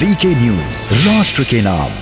VK news, राष्ट्र के नाम।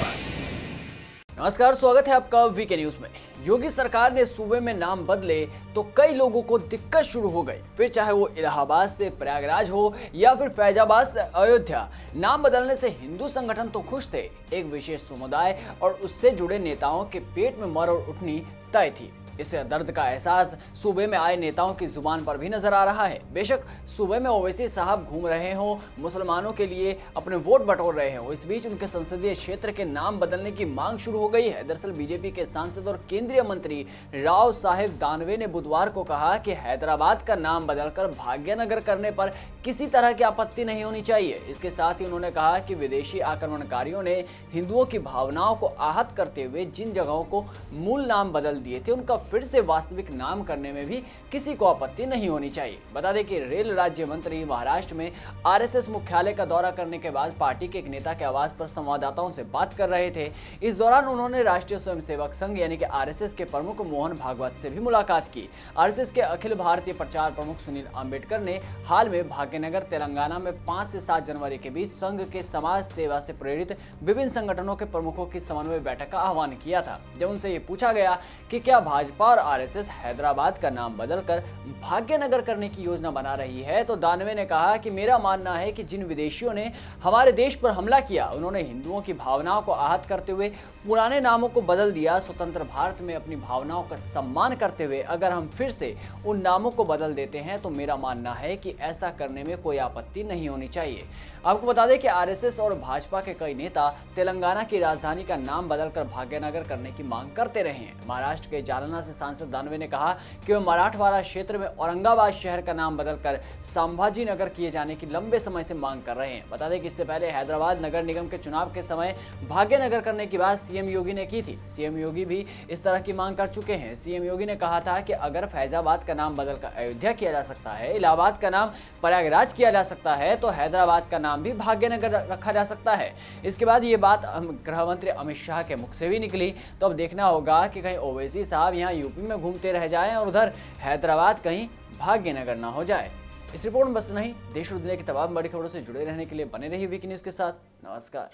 नमस्कार, स्वागत है आपका वीके न्यूज में। योगी सरकार ने सूबे में नाम बदले तो कई लोगों को दिक्कत शुरू हो गई। फिर चाहे वो इलाहाबाद से प्रयागराज हो या फिर फैजाबाद से अयोध्या, नाम बदलने से हिंदू संगठन तो खुश थे, एक विशेष समुदाय और उससे जुड़े नेताओं के पेट में मर और उठनी तय थी। इस दर्द का एहसास सूबे में आए नेताओं की जुबान पर भी नजर आ रहा है। बेशक सूबे में ओवैसी साहब घूम रहे हों, मुसलमानों के लिए अपने वोट बटोर रहे हों, इस बीच उनके संसदीय क्षेत्र के नाम बदलने की मांग शुरू हो गई है। दरअसल बीजेपी के सांसद और केंद्रीय मंत्री राव साहेब दानवे ने बुधवार को कहा कि हैदराबाद का नाम बदलकर भाग्यनगर करने पर किसी तरह की आपत्ति नहीं होनी चाहिए। इसके साथ ही उन्होंने कहा कि विदेशी आक्रमणकारियों ने हिंदुओं की भावनाओं को आहत करते हुए जिन जगहों को मूल नाम बदल दिए थे, उनका फिर से वास्तविक नाम करने में भी किसी को आपत्ति नहीं होनी चाहिए। बता दें कि रेल राज्य मंत्री महाराष्ट्र में आरएसएस मुख्यालय का दौरा करने के बाद पार्टी के एक नेता के आवास पर संवाददाताओं से बात कर रहे थे। इस दौरान उन्होंने राष्ट्रीय स्वयंसेवक संघ यानी कि आरएसएस के प्रमुख मोहन भागवत से भी मुलाकात की। आरएसएस के अखिल भारतीय प्रचार प्रमुख सुनील अंबेडकर ने हाल में भाग्यनगर तेलंगाना में 5 से 7 जनवरी के बीच संघ के समाज सेवा से प्रेरित विभिन्न संगठनों के प्रमुखों की समन्वय बैठक का आह्वान किया था। जब उनसे ये पूछा गया कि क्या भाजपा और आरएसएस हैदराबाद का नाम बदलकर भाग्यनगर करने की योजना बना रही है, तो दानवे ने कहा कि मेरा मानना है कि जिन विदेशियों ने हमारे देश पर हमला किया, उन्होंने हिंदुओं की भावनाओं को आहत करते हुए पुराने नामों को बदल दिया। स्वतंत्र भारत में अपनी भावनाओं का सम्मान करते हुए अगर हम फिर से उन नामों को बदल देते हैं तो मेरा मानना है कि ऐसा करने में कोई आपत्ति नहीं होनी चाहिए। आपको बता दें कि आरएसएस और भाजपा के कई नेता तेलंगाना की राजधानी का नाम बदलकर भाग्यनगर करने की मांग करते रहे हैं। महाराष्ट्र के जालना से सांसद दानवे ने कहा कि वे मराठवाड़ा क्षेत्र में औरंगाबाद शहर का नाम बदलकर संभाजी नगर किए जाने की लंबे समय से मांग कर रहे हैं। बता दें कि इससे पहले हैदराबाद नगर निगम के चुनाव के समय भाग्यनगर करने की बात सीएम योगी ने की थी। सीएम योगी भी इस तरह की मांग कर चुके हैं। सीएम योगी ने कहा था कि अगर फैजाबाद का नाम बदलकर अयोध्या किया जा सकता है, इलाहाबाद का नाम प्रयागराज किया जा सकता है, तो हैदराबाद का नाम भी भाग्यनगर रखा जा सकता है। इसके बाद ये बात गृह मंत्री अमित शाह के मुख से भी निकली। तो अब देखना होगा कि कहीं ओवैसी साहब यहाँ यूपी में घूमते रह जाएं और उधर हैदराबाद कहीं भाग्यनगर ना हो जाए। इस रिपोर्ट में बस इतना ही। देश और दुनिया की तमाम बड़ी खबरों से जुड़े रहने के लिए बने रहिए वीके न्यूज के साथ। नमस्कार।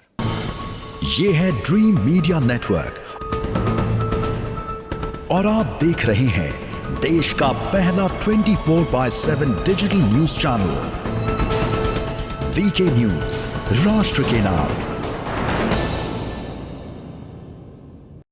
ये है ड्रीम मीडिया नेटवर्क और आप देख रहे हैं देश का पहला 24/7 digital news channel VK news, राष्ट्र के नाम।